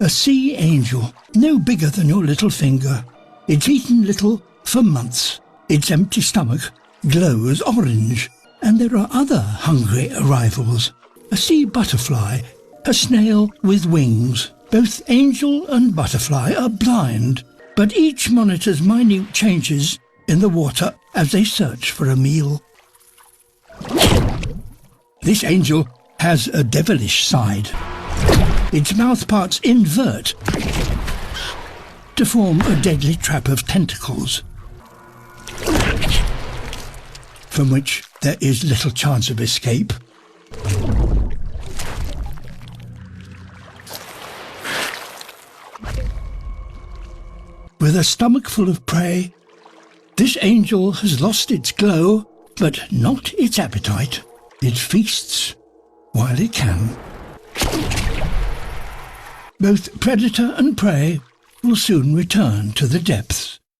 A sea angel, no bigger than your little finger. It's eaten little for months. Its empty stomach glows orange. And there are other hungry arrivals. A sea butterfly, a snail with wings. Both angel and butterfly are blind, but each monitors minute changes in the water as they search for a meal. This angel has a devilish side. Its mouth parts invert to form a deadly trap of tentacles, from which there is little chance of escape. With a stomach full of prey, this angel has lost its glow, but not its appetite. It feasts while it can. Both predator and prey will soon return to the depths.